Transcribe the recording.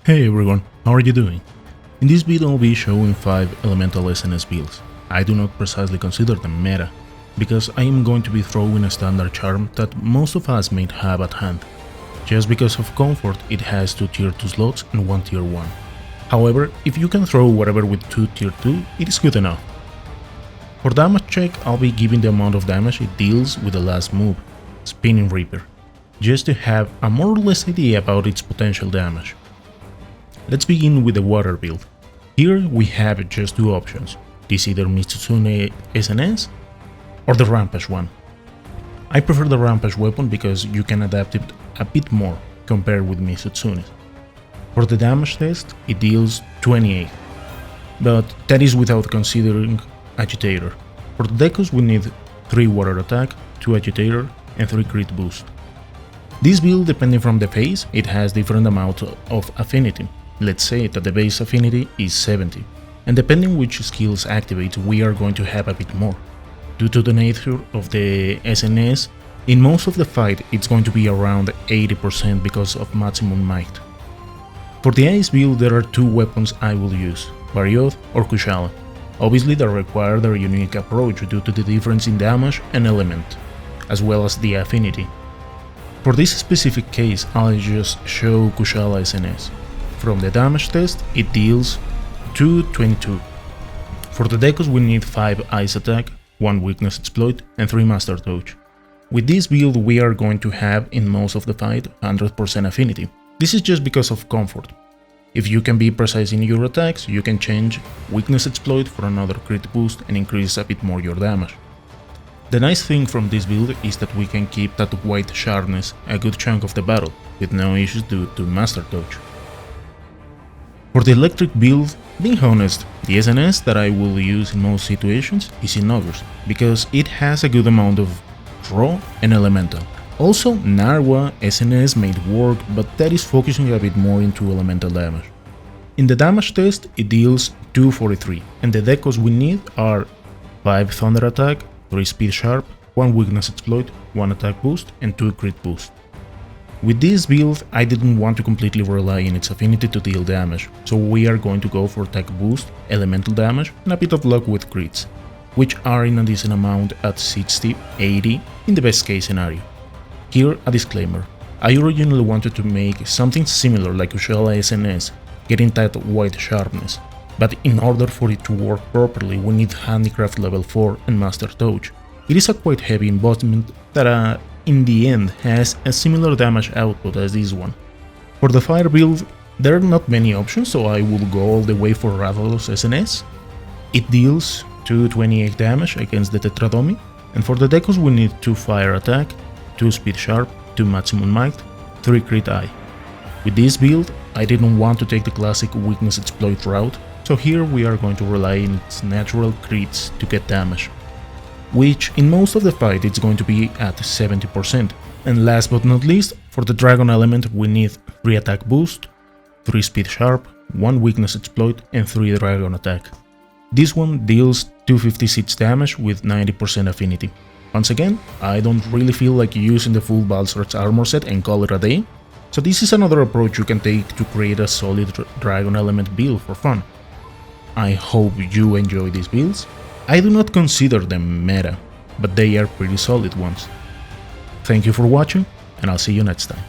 Hey everyone, how are you doing? In this video I'll be showing 5 elemental SNS builds. I do not precisely consider them meta, because I am going to be throwing a standard charm that most of us may have at hand. Just because of comfort it has 2 tier 2 slots and 1 tier 1. However, if you can throw whatever with 2 tier 2, it is good enough. For damage check I'll be giving the amount of damage it deals with the last move, Spinning Reaper, just to have a more or less idea about its potential damage. Let's begin with the water build. Here we have just 2 options, this either Mitsune SNS or the Rampage one. I prefer the Rampage weapon because you can adapt it a bit more compared with Mitsune's. For the damage test it deals 28, but that is without considering Agitator. For the Dekos we need 3 water attack, 2 Agitator and 3 crit boost. This build, depending from the phase, it has different amount of affinity. Let's say that the base affinity is 70, and depending which skills activate we are going to have a bit more. Due to the nature of the SNS, in most of the fight it's going to be around 80% because of maximum might. For the ice build there are 2 weapons I will use, Barioth or Kushala. Obviously they require their unique approach due to the difference in damage and element, as well as the affinity. For this specific case I'll just show Kushala SNS. From the damage test, it deals 222. For the Dekos we need 5 ice attack, 1 weakness exploit and 3 master touch. With this build we are going to have in most of the fight 100% affinity. This is just because of comfort. If you can be precise in your attacks, you can change weakness exploit for another crit boost and increase a bit more your damage. The nice thing from this build is that we can keep that white sharpness a good chunk of the battle, with no issues due to master touch. For the electric build, being honest, the SNS that I will use in most situations is Innogus, because it has a good amount of raw and elemental. Also, Narwa SNS may work, but that is focusing a bit more into elemental damage. In the damage test, it deals 243, and the Dekos we need are 5 thunder attack, 3 speed sharp, 1 weakness exploit, 1 attack boost and 2 crit boost. With this build, I didn't want to completely rely on its affinity to deal damage, so we are going to go for attack boost, elemental damage and a bit of luck with crits, which are in a decent amount at 60, 80 in the best case scenario. Here a disclaimer, I originally wanted to make something similar like Kushala SNS, getting that white sharpness, but in order for it to work properly we need handicraft level 4 and master touch. It is a quite heavy embodiment that in the end has a similar damage output as this one. For the fire build, there are not many options, so I will go all the way for Rathalos SNS. It deals 228 damage against the Tetradomi, and for the Dekos we need 2 fire attack, 2 speed sharp, 2 maximum might, 3 crit eye. With this build, I didn't want to take the classic weakness exploit route, so here we are going to rely on its natural crits to get damage, which in most of the fight it's going to be at 70%. And last but not least, for the dragon element we need 3 attack boost, 3 speed sharp, 1 weakness exploit and 3 dragon attack. This one deals 256 damage with 90% affinity. Once again, I don't really feel like using the full Balzar's armor set and call it a day, so this is another approach you can take to create a solid dragon element build for fun. I hope you enjoy these builds. I do not consider them meta, but they are pretty solid ones. Thank you for watching, and I'll see you next time.